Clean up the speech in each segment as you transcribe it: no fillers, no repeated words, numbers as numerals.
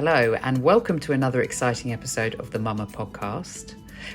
Hello, and welcome to another exciting episode of the Mama Podcast.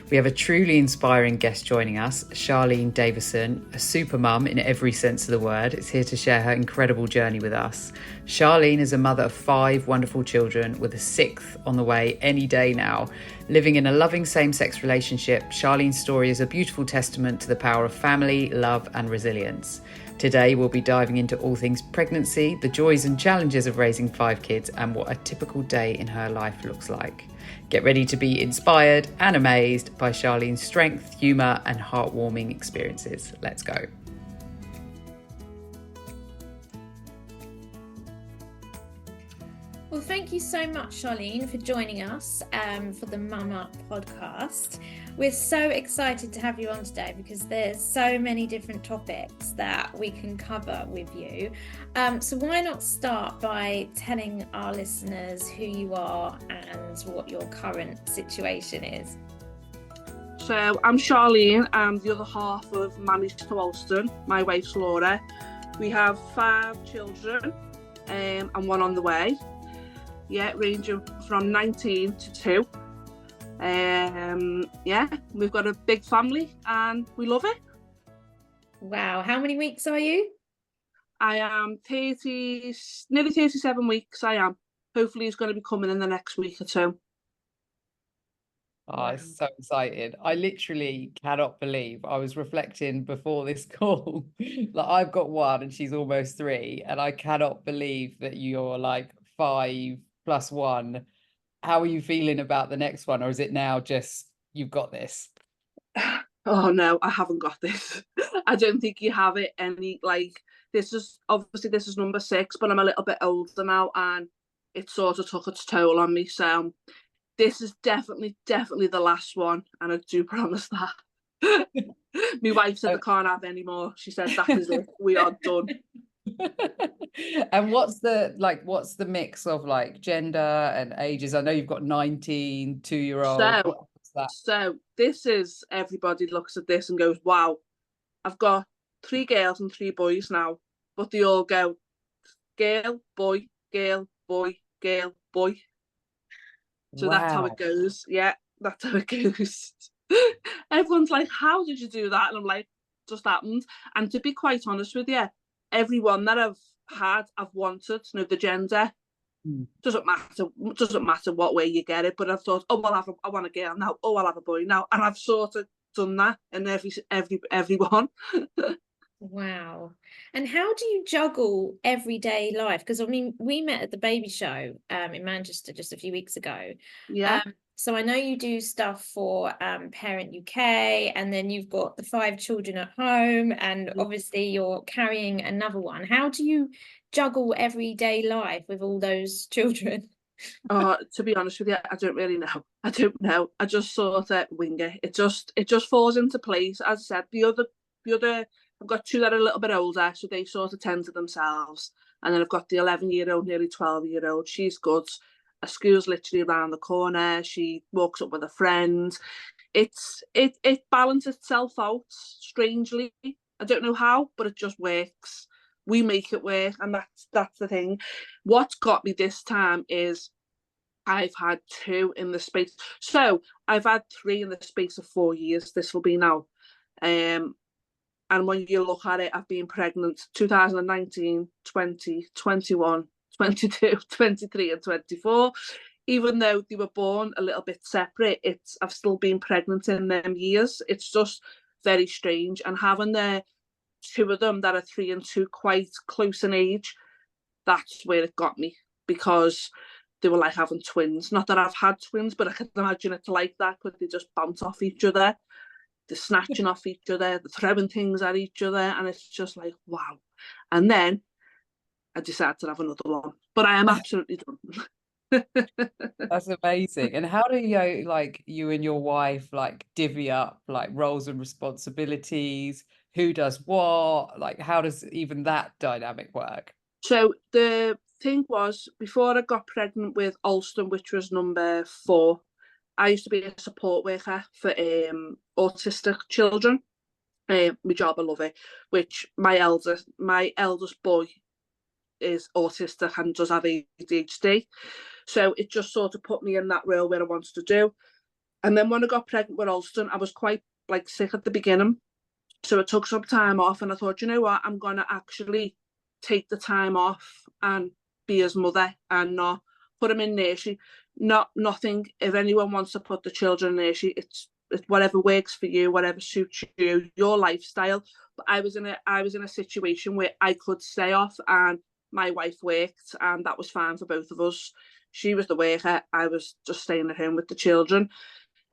We have a truly inspiring guest joining us, Charlene Davison, a super mum in every sense of the word, is here to share her incredible journey with us. Charlene is a mother of 5 wonderful children with a 6th on the way any day now. Living in a loving same-sex relationship, Charlene's story is a beautiful testament to the power of family, love and resilience. Today we'll be diving into all things pregnancy, the joys and challenges of raising 5 kids and what a typical day in her life looks like. Get ready to be inspired and amazed by Charlene's strength, humour and heartwarming experiences. Let's go. Well, thank you so much, Charlene, for joining us for the Mama Podcast. We're so excited to have you on today because there's so many different topics that we can cover with you. So why not start by telling our listeners who you are and what your current situation is? So I'm Charlene. I'm the other half of Mammy's to Alston. My wife's Laura. We have 5 children and 1 on the way. Yeah, ranging from 19 to 2. We've got a big family and we love it. Wow, how many weeks are you? I am nearly 37 weeks. I am. Hopefully he's going to be coming in the next week or 2. Oh, I'm so excited. I literally cannot believe I was reflecting before this call. Like, I've got 1 and she's almost 3, and I cannot believe that you're like 5 plus 1. How are you feeling about the next one, or is it now just you've got this? Oh no, I haven't got this. I don't think you have it any. Like, this is number 6, but I'm a little bit older now and it sort of took its toll on me. So this is definitely the last one, and I do promise that. My wife said I can't have any more. She said that is it. We are done. And what's the mix of like gender and ages? I know you've got 19, 2-year-old. So this is, everybody looks at this and goes, wow, I've got 3 girls and 3 boys now, but they all go girl, boy, girl, boy, girl, boy. So wow. That's how it goes. Yeah, that's how it goes. Everyone's like, how did you do that? And I'm like, just happened. And to be quite honest with you, everyone that I've wanted to know the gender. Doesn't matter what way you get it, but I've thought, I want a girl now, I'll have a boy now, and I've sort of done that in everyone. Wow. And how do you juggle everyday life? Because I mean, we met at the baby show in Manchester just a few weeks ago. Yeah. So I know you do stuff for Parent UK, and then you've got the 5 children at home, and obviously you're carrying another one. How do you juggle everyday life with all those children? To be honest with you, I don't really know. I don't know. I just sort of wing it. It just falls into place. As I said, the other I've got 2 that are a little bit older, so they sort of tend to themselves. And then I've got the 11-year-old, nearly 12-year-old. She's good. Her school's literally around the corner. She walks up with a friend. It balances itself out strangely. I don't know how, but it just works. We make it work, and that's the thing. What's got me this time is I've had 2 in the space. So I've had 3 in the space of 4 years. This will be now. And when you look at it, I've been pregnant 2019, 20, 21, 22, 23 and 24. Even though they were born a little bit separate, I've still been pregnant in them years. It's just very strange. And having the 2 of them that are 3 and 2 quite close in age, that's where it got me, because they were like having twins. Not that I've had twins, but I can imagine it's like that, because they just bounce off each other. They're snatching off each other, they're throwing things at each other, and it's just like, wow. And then I decided to have another one, but I am absolutely done. That's amazing. And how do you, like, you and your wife, like, divvy up like roles and responsibilities? Who does what? Like, how does even that dynamic work? So the thing was, before I got pregnant with Alston, which was number 4, I used to be a support worker for autistic children. My job, I love it. Which my eldest boy is autistic and does have ADHD. So it just sort of put me in that role where I wanted to do. And then when I got pregnant with Alston, I was quite like sick at the beginning. So I took some time off and I thought, you know what, I'm going to actually take the time off and be his mother and not put him in nursery. Nothing, if anyone wants to put the children in nursery, it's whatever works for you, whatever suits you, your lifestyle. But I was in a situation where I could stay off and my wife worked and that was fine for both of us. She was the worker, I was just staying at home with the children.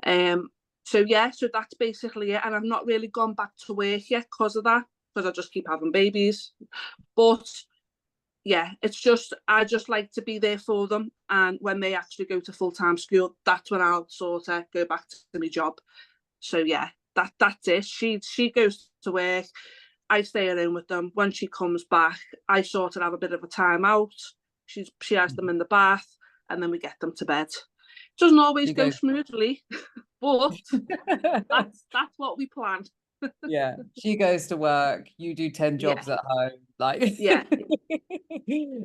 So that's basically it. And I've not really gone back to work yet because of that, because I just keep having babies. But yeah, it's just, I just like to be there for them. And when they actually go to full-time school, that's when I'll sort of go back to my job. So yeah, that's it. She goes to work, I stay at home with them. When she comes back, I sort of have a bit of a time out. She has them in the bath and then we get them to bed. It doesn't always go smoothly, but that's what we plan. Yeah, she goes to work, you do 10 jobs at home, like yeah.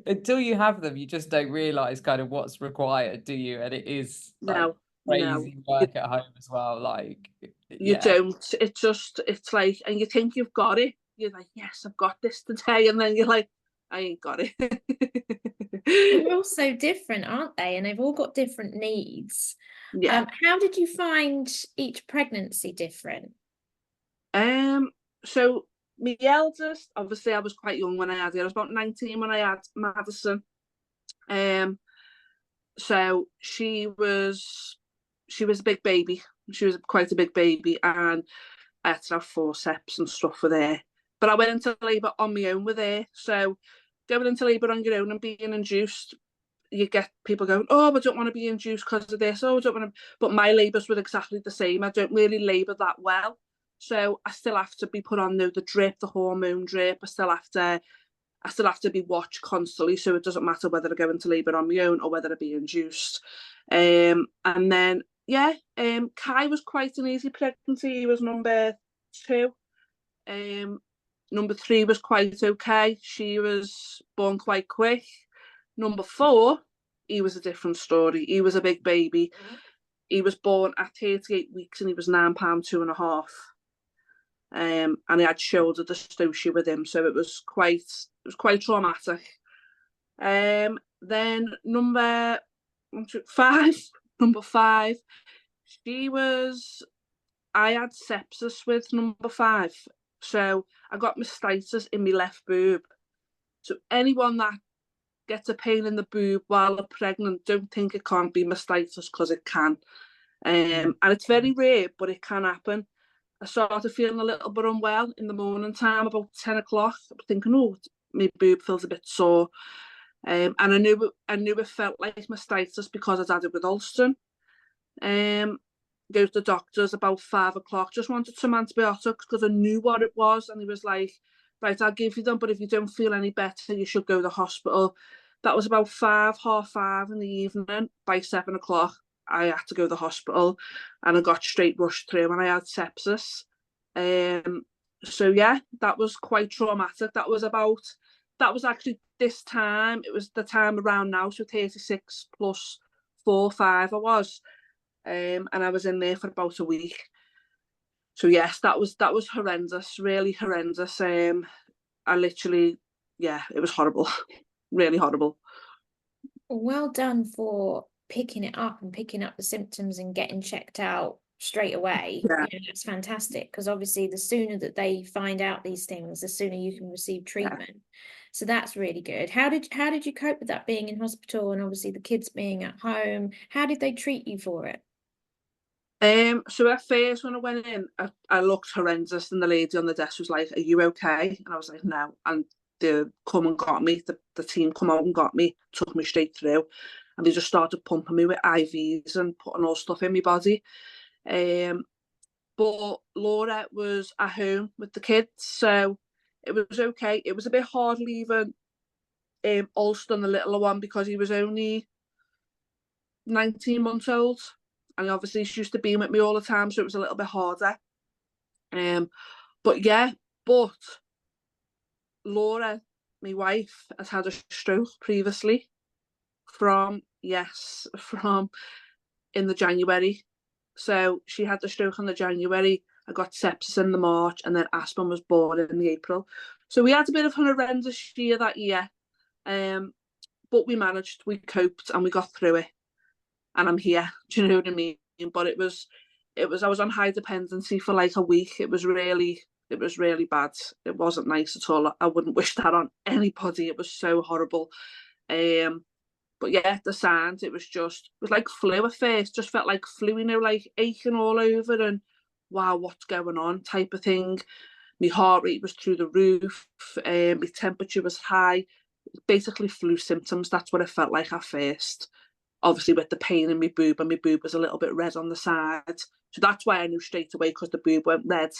Until you have them, you just don't realize kind of what's required, do you? And it is like crazy work at home as well, like you don't. It's like, and you think you've got it, you're like, yes, I've got this today, and then you're like, I ain't got it. They're all so different, aren't they? And they've all got different needs. Yeah. How did you find each pregnancy different? So my eldest, obviously I was quite young when I had her. I was about 19 when I had Madison. So she was a big baby. She was quite a big baby, and I had to have forceps and stuff with her. But I went into labour on my own with her. So going into labour on your own and being induced, you get people going, oh, I don't want to be induced because of this. Oh, I don't want to. But my labours were exactly the same. I don't really labour that well. So I still have to be put on the drip, the hormone drip. I still have to be watched constantly. So it doesn't matter whether I go into labour on my own or whether I be induced. And then, Kai was quite an easy pregnancy. He was number 2. Number 3 was quite okay. She was born quite quick. Number 4, he was a different story. He was a big baby. He was born at 38 weeks and he was £9 2.5. And he had shoulder dystocia with him, so it was quite traumatic. Then number 5, I had sepsis with number 5, so I got mastitis in my left boob. So anyone that gets a pain in the boob while they're pregnant, don't think it can't be mastitis, because it can. And it's very rare, but it can happen. I started feeling a little bit unwell in the morning time, about 10 o'clock. I was thinking, oh, my boob feels a bit sore. And I knew it felt like mastitis because I'd had it with Alston. Go to the doctors about 5 o'clock, just wanted some antibiotics because I knew what it was. And he was like, right, I'll give you them, but if you don't feel any better, you should go to the hospital. That was about 5:30 in the evening. By 7 o'clock, I had to go to the hospital and I got straight rushed through and I had sepsis. So yeah, that was quite traumatic. That was actually this time, it was the time around now, so 36 plus 4, 5 I was. And I was in there for about a week. So yes, that was horrendous, really horrendous. I literally, it was horrible, really horrible. Well done for picking it up and picking up the symptoms and getting checked out straight away. Yeah. That's fantastic, because obviously the sooner that they find out these things, the sooner you can receive treatment. Yeah. So that's really good. How did you cope with that, being in hospital and obviously the kids being at home? How did they treat you for it? So at first when I went in, I looked horrendous, and the lady on the desk was like, "Are you okay?" And I was like, "No." And they come and got me. The team come out and got me, took me straight through, and they just started pumping me with IVs and putting all stuff in my body. But Laura was at home with the kids, so it was okay. It was a bit hard leaving Alston, the littler one, because he was only 19 months old. And obviously she used to be with me all the time, so it was a little bit harder. But Laura, my wife, has had a stroke previously from yes, from in the January. So she had the stroke in the January. I got sepsis in the March, and then Aspen was born in the April. So we had a bit of an horrendous year that year. But we managed, we coped, and we got through it. And I'm here. Do you know what I mean? But it was. I was on high dependency for like a week. It was really bad. It wasn't nice at all. I wouldn't wish that on anybody. It was so horrible. But yeah, the signs, it was like flu at first. Just felt like flu, like aching all over and wow, what's going on type of thing. My heart rate was through the roof. My temperature was high. Basically flu symptoms. That's what it felt like at first. Obviously with the pain in my boob, and my boob was a little bit red on the side. So that's why I knew straight away, because the boob went red.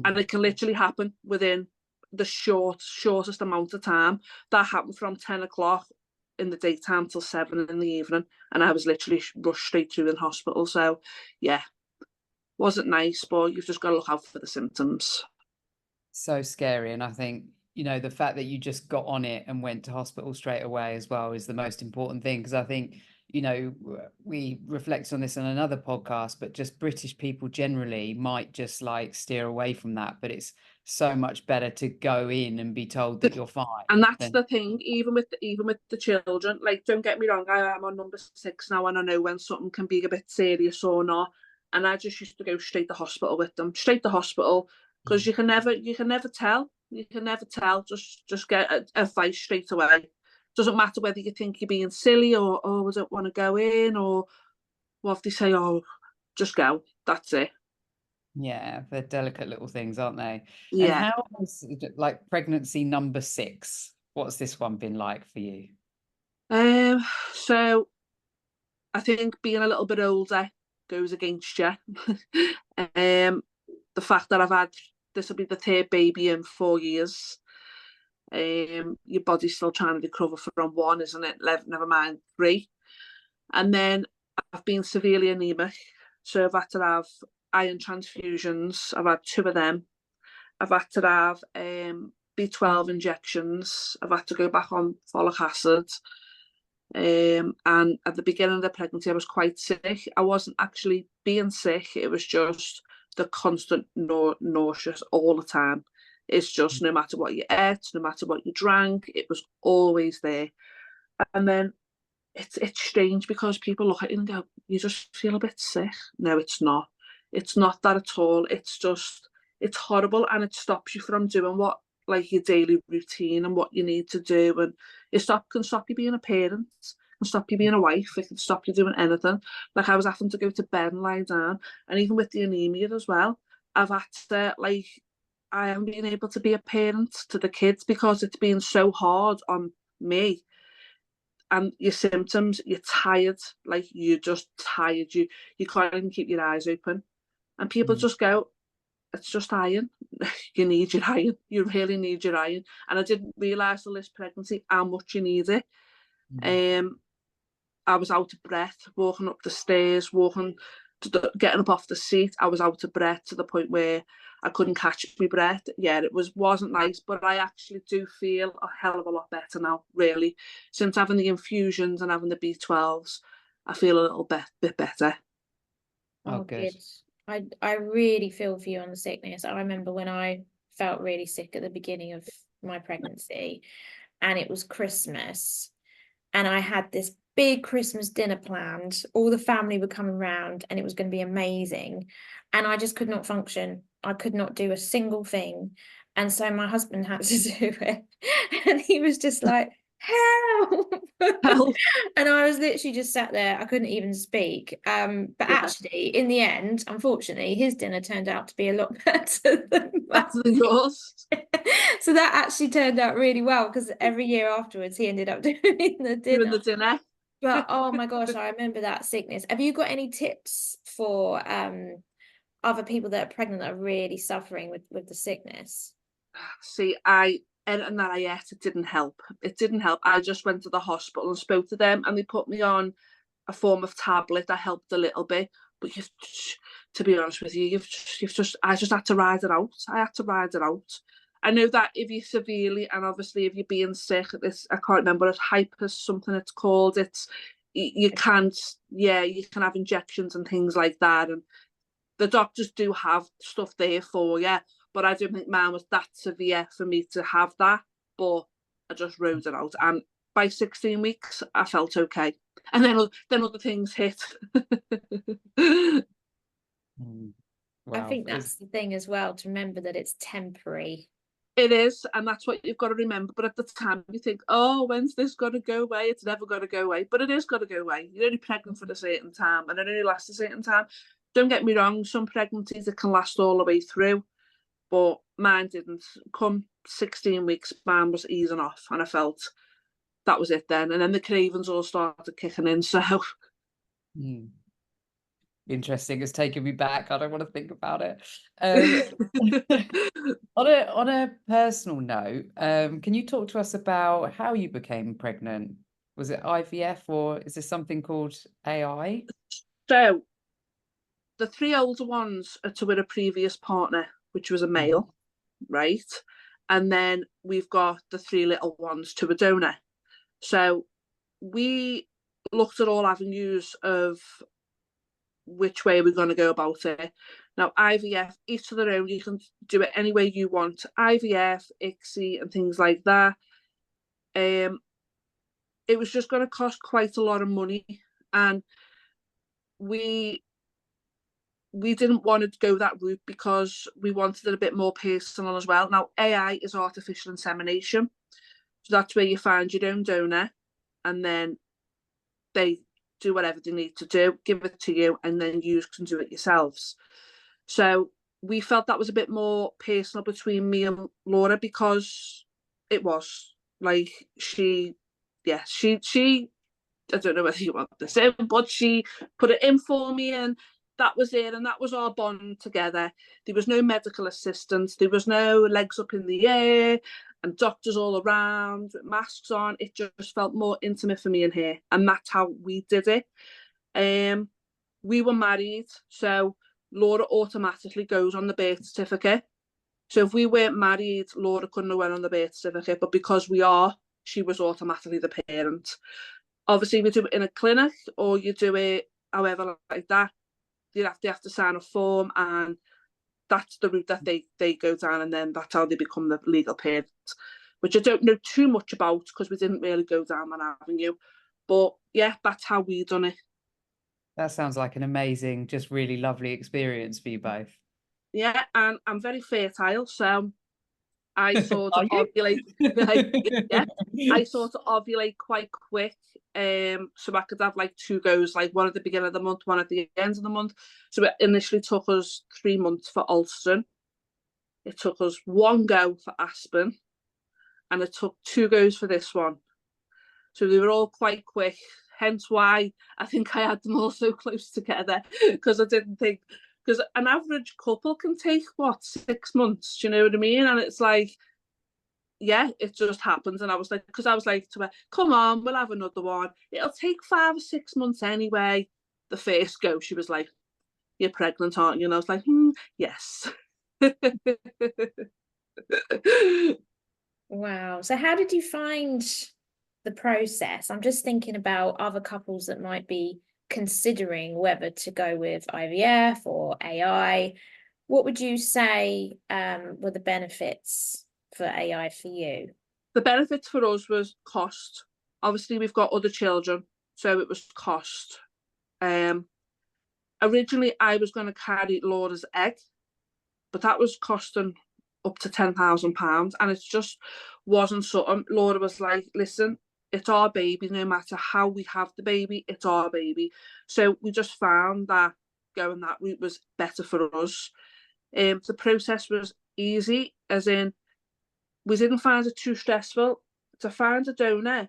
And it can literally happen within the shortest amount of time. That happened from 10 o'clock in the daytime till 7 in the evening, and I was literally rushed straight through in hospital. So yeah, wasn't nice, but you've just got to look out for the symptoms. So scary. And I think, the fact that you just got on it and went to hospital straight away as well is the most important thing. Because I think, we reflect on this on another podcast, but just British people generally might just like steer away from that. But it's so much better to go in and be told that you're fine. And that's the thing, even with the children, like, don't get me wrong, I am on number 6 now, and I know when something can be a bit serious or not. And I just used to go straight to hospital with them, straight to hospital, because you can never tell. You can never tell. Just get advice straight away. Doesn't matter whether you think you're being silly or I don't want to go in, or what if they say, oh, just go. That's it. Yeah, they're delicate little things, aren't they? Yeah. And how was like pregnancy number 6? What's this one been like for you? So I think being a little bit older goes against you. The fact that this will be the 3rd baby in 4 years. Your body's still trying to recover from 1, isn't it? Never mind 3. And then I've been severely anemic, so I've had to have iron transfusions. I've had 2 of them. I've had to have B12 injections. I've had to go back on folic acid. And at the beginning of the pregnancy, I was quite sick. I wasn't actually being sick. It was just the constant nauseous all the time. It's just no matter what you ate, no matter what you drank, it was always there. And then it's strange because people look at you and go, you just feel a bit sick. No, it's not. It's not that at all. It's horrible, and it stops you from doing what, like, your daily routine and what you need to do. And it can stop you being a parent, can stop you being a wife, it can stop you doing anything. Like, I was having to go to bed and lie down, and even with the anemia as well, I've had to, like, I haven't been able to be a parent to the kids because it's been so hard on me. And your symptoms, you're tired, like, you're just tired. You can't even keep your eyes open. And people just go, it's just iron. You need your iron. You really need your iron. And I didn't realise till this pregnancy how much you need it. I was out of breath, walking up the stairs, getting up off the seat. I was out of breath to the point where I couldn't catch my breath. Yeah, it wasn't nice, but I actually do feel a hell of a lot better now, really. Since having the infusions and having the B12s, I feel a little bit better. Oh, good. I really feel for you on the sickness. I remember when I felt really sick at the beginning of my pregnancy, and it was Christmas, and I had this big Christmas dinner planned. All the family were coming round, and it was going to be amazing. And I just could not function. I could not do a single thing. And so my husband had to do it. And he was just like, help. And I was literally just sat there. I couldn't even speak. But actually, in the end, unfortunately, his dinner turned out to be a lot better than yours. So that actually turned out really well, because every year afterwards, he ended up doing the dinner. But oh my gosh, I remember that sickness. Have you got any tips for other people that are pregnant that are really suffering with the sickness? See, anything that I ate, it didn't help. It didn't help. I just went to the hospital and spoke to them, and they put me on a form of tablet that helped a little bit. But to be honest with you, I just had to ride it out. I had to ride it out. I know that if you're severely, and obviously if you're being sick, this, I can't remember, it's hyper something it's called. It's, you can't, you can have injections and things like that. And the doctors do have stuff there for you, but I don't think mine was that severe for me to have that. But I just rode it out, and by 16 weeks, I felt okay. And then other things hit. Wow. I think that's the thing as well, to remember that it's temporary. It is, and that's what you've got to remember. But at the time, you think, oh, when's this going to go away? It's never going to go away. But it is going to go away. You're only pregnant for a certain time, and it only lasts a certain time. Don't get me wrong, some pregnancies, it can last all the way through. But mine didn't. Come 16 weeks, mine was easing off, and I felt that was it then. And then the cravings all started kicking in, so... Interesting. It's taken me back. I don't want to think about it. On a personal note, can you talk to us about how you became pregnant? Was it IVF, or is there something called AI? So the 3 older ones are to with a previous partner, which was a male, right? And then we've got the 3 little ones to a donor. So we looked at all avenues of which way we're going to go about it. Now, IVF, each to their own. You can do it any way you want. IVF, ICSI, and things like that. It was just going to cost quite a lot of money, and we didn't want to go that route because we wanted it a bit more personal as well. Now, AI is artificial insemination, so that's where you find your own donor, and then they do whatever they need to do, give it to you, and then you can do it yourselves. So we felt that was a bit more personal between me and Laura, because it was like she I don't know whether you want this in, but she put it in for me, and that was it, and that was our bond together. There was no medical assistance, there was no legs up in the air and doctors all around with masks on. It just felt more intimate for me and her, and that's how we did it. We were married, so Laura automatically goes on the birth certificate. So if we weren't married, Laura couldn't have went on the birth certificate, but because we are, she was automatically the parent. Obviously, we do it in a clinic, or you do it however like that. They have to sign a form, and that's the route that they go down, and then that's how they become the legal parent, which I don't know too much about because we didn't really go down that avenue. But yeah, that's how we done it. That sounds like an amazing, just really lovely experience for you both. Yeah, and I'm very fertile, so I sort of ovulate. Yeah, I sort of ovulate quite quick. So I could have like 2 goes, like one at the beginning of the month, one at the end of the month. So it initially took us 3 months for Alston. It took us 1 go for Aspen, and it took 2 goes for this one. So they were all quite quick. Hence why I think I had them all so close together, because I didn't think, because an average couple can take 6 months, do you know what I mean? And it's like, yeah, it just happens. And I was like, because I was like to her, come on, we'll have another one. It'll take 5 or 6 months anyway. The first go, she was like, you're pregnant, aren't you? And I was like, yes. Wow. So how did you find the process? I'm just thinking about other couples that might be considering whether to go with IVF or AI. What would you say were the benefits for AI for you? The benefits for us was cost. Obviously, we've got other children, so it was cost. Originally, I was going to carry Laura's egg, but that was costing up to £10,000, and it just wasn't something. Laura was like, listen, it's our baby, no matter how we have the baby, it's our baby. So we just found that going that route was better for us. The process was easy, as in we didn't find it too stressful. To find a donor,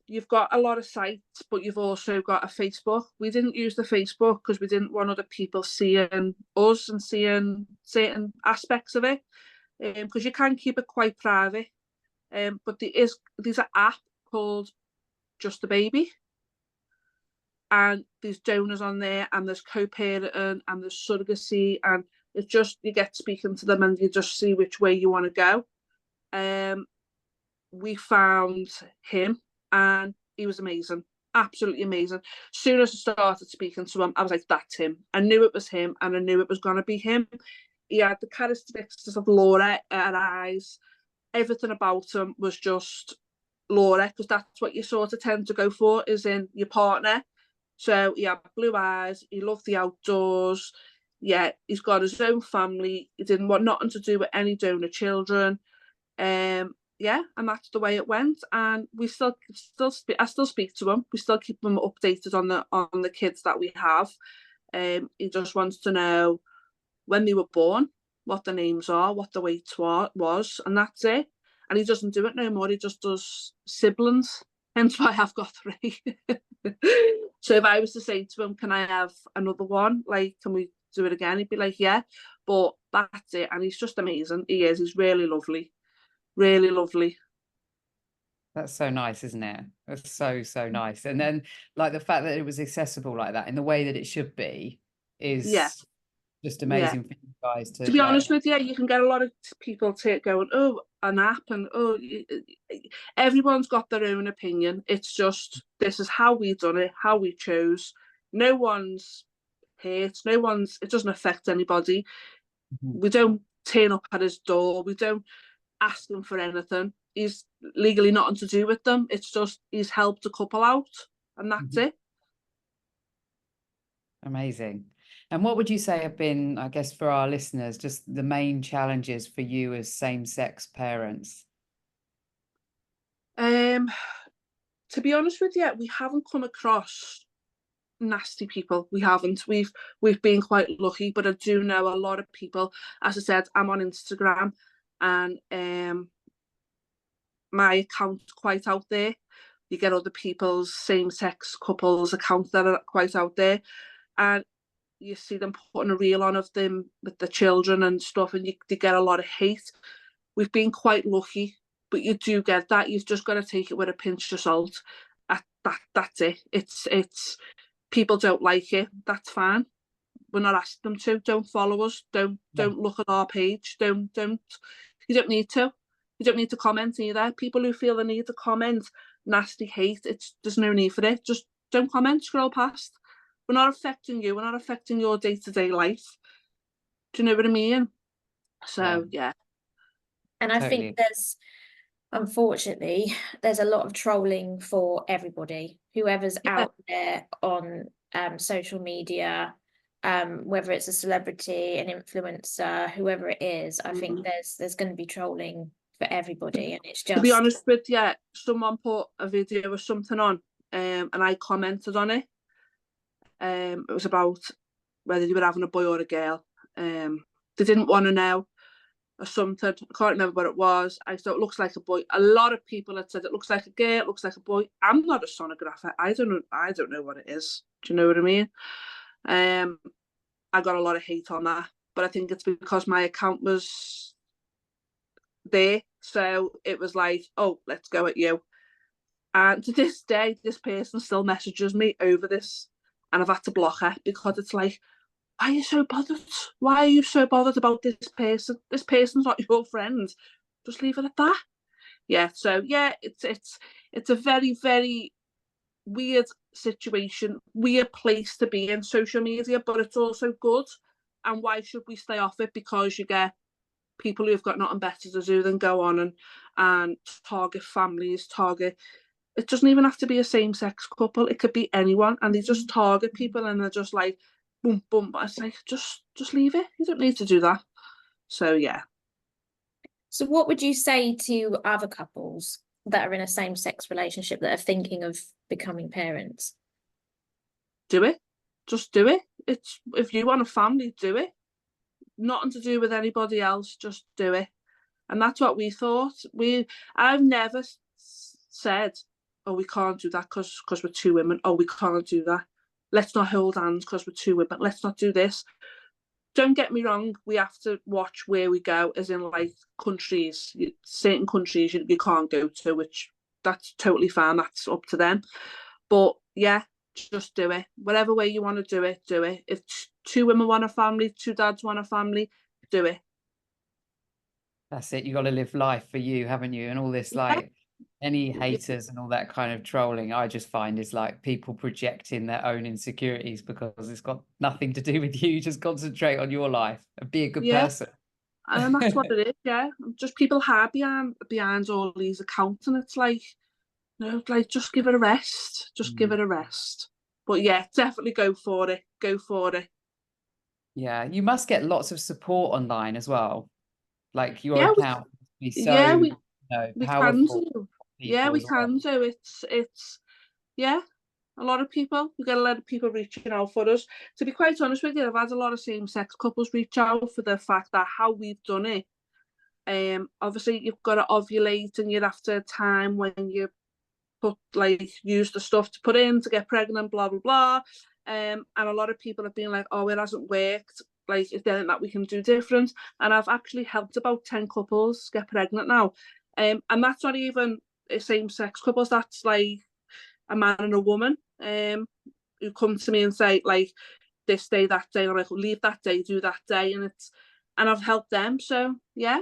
you've got a lot of sites, but you've also got a Facebook. We didn't use the Facebook because we didn't want other people seeing us and seeing certain aspects of it, because you can keep it quite private. But there's an app called Just a Baby, and there's donors on there, and there's co-parenting, and there's surrogacy, and It's just you get speaking to them and you just see which way you want to go. We found him and he was amazing, absolutely amazing. As soon as I started speaking to him, I was like, that's him. I knew it was him and I knew it was going to be him. He had the characteristics of Laura, her eyes, everything about him was just Laura, because that's what you sort of tend to go for, is in your partner. So he had blue eyes, he loved the outdoors. Yeah, he's got his own family. He didn't want nothing to do with any donor children. Yeah, and that's the way it went. And we I still speak to him. We still keep him updated on the kids that we have. He just wants to know when they were born, what the names are, what the weight was, and that's it. And he doesn't do it no more. He just does siblings. Hence why I've got 3. So if I was to say to him, can I have another one? Like, can we do it again? He'd be like, yeah. But that's it. And he's just amazing. He is. He's really lovely. Really lovely. That's so nice, isn't it? That's so nice. And then like the fact that it was accessible like that in the way that it should be is just amazing for you guys to be honest with you. You can get a lot of people going, oh, an app, and oh, everyone's got their own opinion. It's just, this is how we done it, how we chose. No one's hurt, it doesn't affect anybody. We don't turn up at his door, we don't ask him for anything. He's legally nothing to do with them. It's just he's helped a couple out, and that's it. Amazing. And what would you say have been, I guess, for our listeners, just the main challenges for you as same-sex parents? To be honest with you, we haven't come across nasty people. We haven't. We've been quite lucky, but I do know a lot of people. As I said, I'm on Instagram, and my account's quite out there. You get other people's same-sex couples accounts that are quite out there, and you see them putting a reel on of them with the children and stuff, and you get a lot of hate. We've been quite lucky, but you do get that. You've just got to take it with a pinch of salt. That's it. It's people don't like it. That's fine. We're not asking them to. Don't follow us. Don't look at our page. Don't. You don't need to. You don't need to comment either. People who feel the need to comment nasty hate, there's no need for it. Just don't comment. Scroll past. We're not affecting you. We're not affecting your day-to-day life. Do you know what I mean? So, yeah. And I think unfortunately, there's a lot of trolling for everybody. Whoever's out there on social media, whether it's a celebrity, an influencer, whoever it is, I think there's going to be trolling for everybody. And it's just... To be honest with you, someone put a video or something on, and I commented on it. It was about whether they were having a boy or a girl. They didn't want to know or something. I can't remember what it was. I thought it looks like a boy. A lot of people had said it looks like a girl, it looks like a boy. I'm not a sonographer. I don't know what it is. Do you know what I mean? I got a lot of hate on that, but I think it's because my account was there, so it was like, oh, let's go at you. And to this day, this person still messages me over this, and I've had to block her because it's like, why are you so bothered? Why are you so bothered about this person? This person's not your friend. Just leave it at that. Yeah, so yeah, it's a very, very weird situation, weird place to be in, social media, but it's also good. And why should we stay off it? Because you get people who've got nothing better to do than go on and target families, it doesn't even have to be a same-sex couple, it could be anyone, and they just target people and they're just like, boom, boom. But it's like, just leave it. You don't need to do that. So, yeah. So what would you say to other couples that are in a same-sex relationship that are thinking of becoming parents? Do it. Just do it. It's, if you want a family, do it. Nothing to do with anybody else, just do it. And that's what we thought. I've never said, oh, we can't do that because we're two women. Oh, we can't do that. Let's not hold hands because we're two women. Let's not do this. Don't get me wrong. We have to watch where we go, as in like countries, certain countries you can't go to, which that's totally fine. That's up to them. But yeah, just do it. Whatever way you want to do it, do it. If two women want a family, two dads want a family, do it. That's it. You got to live life for you, haven't you? And all this, like, any haters and all that kind of trolling, I just find is like people projecting their own insecurities because it's got nothing to do with you. Just concentrate on your life and be a good person. And that's what it is. Yeah, just people hide behind all these accounts, and it's like, no, like, just give it a rest. Just give it a rest. But yeah, definitely go for it. Go for it. Yeah, you must get lots of support online as well. Like your Yeah, account must be yeah, so, you know, we can powerful do. for Yeah, people we as well. can do. It's yeah, a lot of people. We get a lot of people reaching out for us. To be quite honest with you, I've had a lot of same-sex couples reach out for the fact that how we've done it. Obviously you've got to ovulate, and you're after a time when you use the stuff to put in to get pregnant, blah blah blah. And a lot of people have been like, oh, it hasn't worked. Like, is there anything that we can do different? And I've actually helped about 10 couples get pregnant now. And that's not even same-sex couples. That's like a man and a woman who come to me and say, like, this day, that day, and I'm like, leave that day, do that day, and I've helped them. So yeah.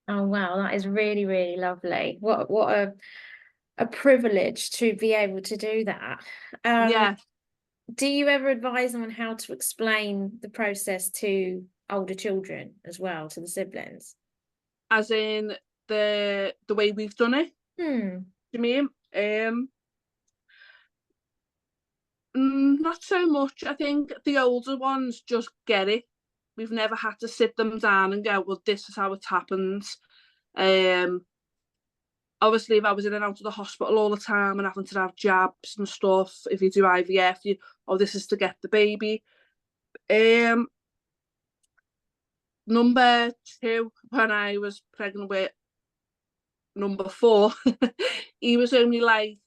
Oh wow, that is really, really lovely. What a privilege to be able to do that. Yeah. Do you ever advise them on how to explain the process to older children as well, to the siblings? As in the way we've done it? You mean? Not so much. I think the older ones just get it. We've never had to sit them down and go, well, this is how it happens. Obviously, if I was in and out of the hospital all the time and having to have jabs and stuff, if you do IVF, this is to get the baby. Number 2, when I was pregnant with number 4, he was only like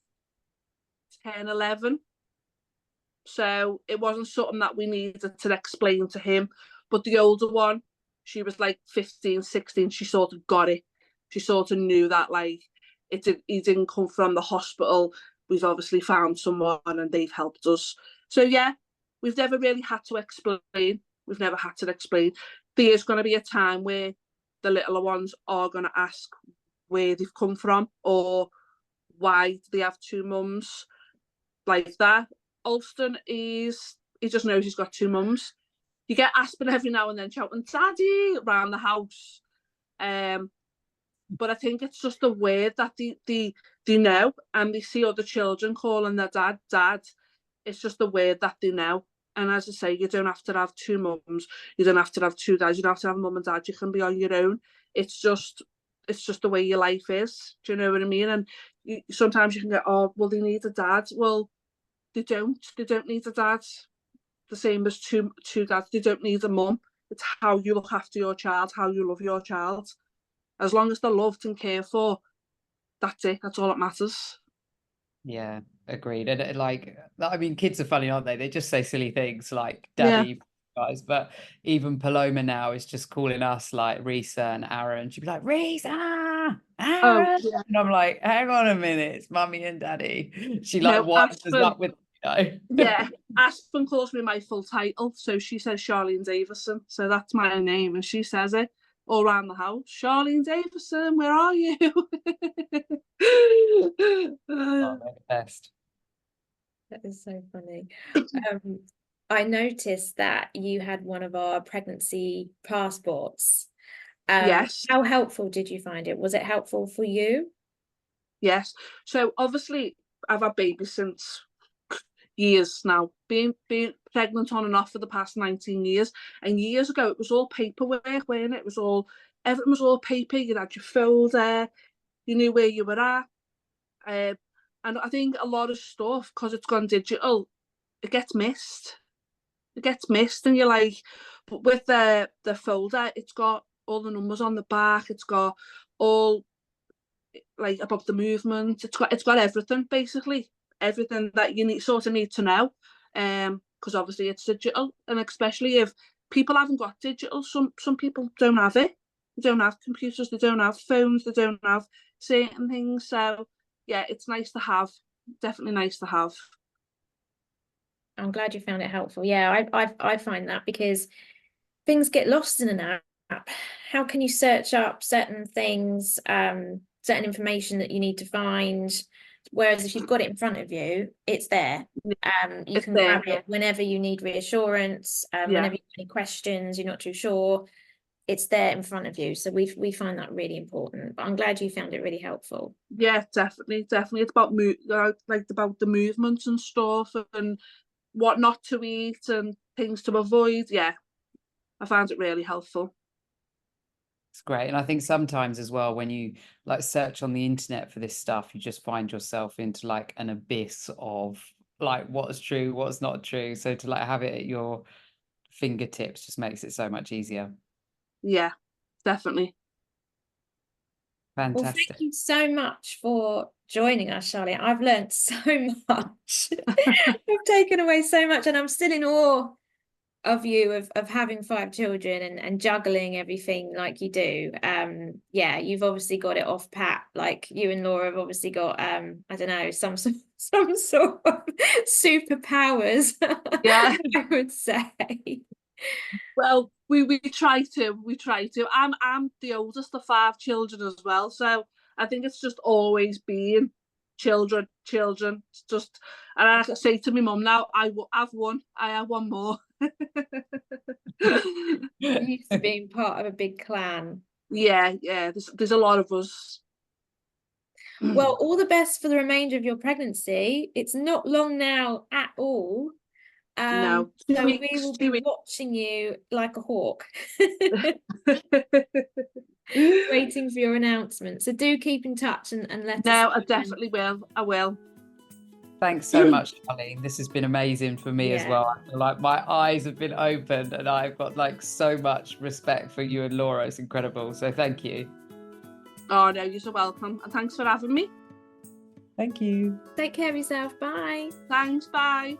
10, 11. So it wasn't something that we needed to explain to him. But the older one, she was like 15, 16. She sort of got it. She sort of knew that, like, he didn't come from the hospital. We've obviously found someone and they've helped us. So yeah, we've never really had to explain. We've never had to explain. There is going to be a time where the littler ones are going to ask where they've come from or why do they have 2 mums, like that. Alston he just knows he's got 2 mums. You get Aspen every now and then shouting "Daddy" around the house. But I think it's just a word that they know, and they see other children calling their dad dad. It's just a word that they know. And as I say, you don't have to have 2 mums. You don't have to have 2 dads. You don't have to have a mum and dad. You can be on your own. It's just the way your life is. Do you know what I mean? And sometimes you can go, oh, well, they need a dad. Well, they don't need a dad. The same as two dads. They don't need a mum. It's how you look after your child, how you love your child. As long as they're loved and cared for, that's it. That's all that matters. Yeah, agreed. And like, I mean, kids are funny, aren't they? They just say silly things like Yeah. daddy, guys. But even Paloma now is just calling us like Risa and Aaron. She'd be like, Risa, Oh, Aaron. yeah. And I'm like, hang on a minute, it's mummy and daddy. She like No, winds us up with, yeah, Aspen calls me my full title. So she says Charlene Davison. So that's my name. And she says it all around the house. Charlene Davison, where are you? Oh, they're the best. That is so funny. I noticed that you had one of our pregnancy passports. Yes. How helpful did you find it? Was it helpful for you? Yes. So obviously I've had babies since years now, being pregnant on and off for the past 19 years. And years ago, it was all paperwork, weren't it? Everything was all paper. You had your folder, you knew where you were at. And I think a lot of stuff, because it's gone digital, it gets missed. And you're like, but with the folder, it's got all the numbers on the back. It's got all, like, about the movement. It's got everything, basically. Everything that you need to know, because obviously it's digital, and especially if people haven't got digital, some people don't have it. They don't have computers, they don't have phones, they don't have certain things. So yeah, it's nice to have. Definitely nice to have. I'm glad you found it helpful. Yeah, I find that because things get lost in an app. How can you search up certain things, certain information that you need to find? Whereas if you've got it in front of you, it's there. You It's can there, grab it whenever you need reassurance, whenever you have any questions, you're not too sure, it's there in front of you. So we find that really important. But I'm glad you found it really helpful. Yeah, definitely. It's about like about the movements and stuff and what not to eat and things to avoid. Yeah, I found it really helpful. It's great. And I think sometimes as well, when you like search on the internet for this stuff, you just find yourself into like an abyss of like what's true, what's not true. So to like have it at your fingertips just makes it so much easier. Yeah, definitely. Well, Fantastic. thank you so much for joining us, Charlene. I've learned so much. I've taken away so much, and I'm still in awe of you of having 5 children and juggling everything like you do. Yeah, you've obviously got it off pat. Like you and Laura have obviously got I don't know, some sort of superpowers. Yeah. I would say. Well, we try to. I'm the oldest of 5 children as well, so I think it's just always been children. It's just, and I say to my mum now, I have one more. Used to being part of a big clan. Yeah. There's a lot of us. Well, all the best for the remainder of your pregnancy. It's not long now at all. No, So we will be watching you like a hawk, waiting for your announcement. So do keep in touch and let us know. I definitely will. I will. Thanks so much, Charlene. This has been amazing for me as Yeah. well. I feel like my eyes have been opened and I've got like so much respect for you and Laura. It's incredible. So thank you. Oh no, you're so welcome. And thanks for having me. Thank you. Take care of yourself. Bye. Thanks, bye.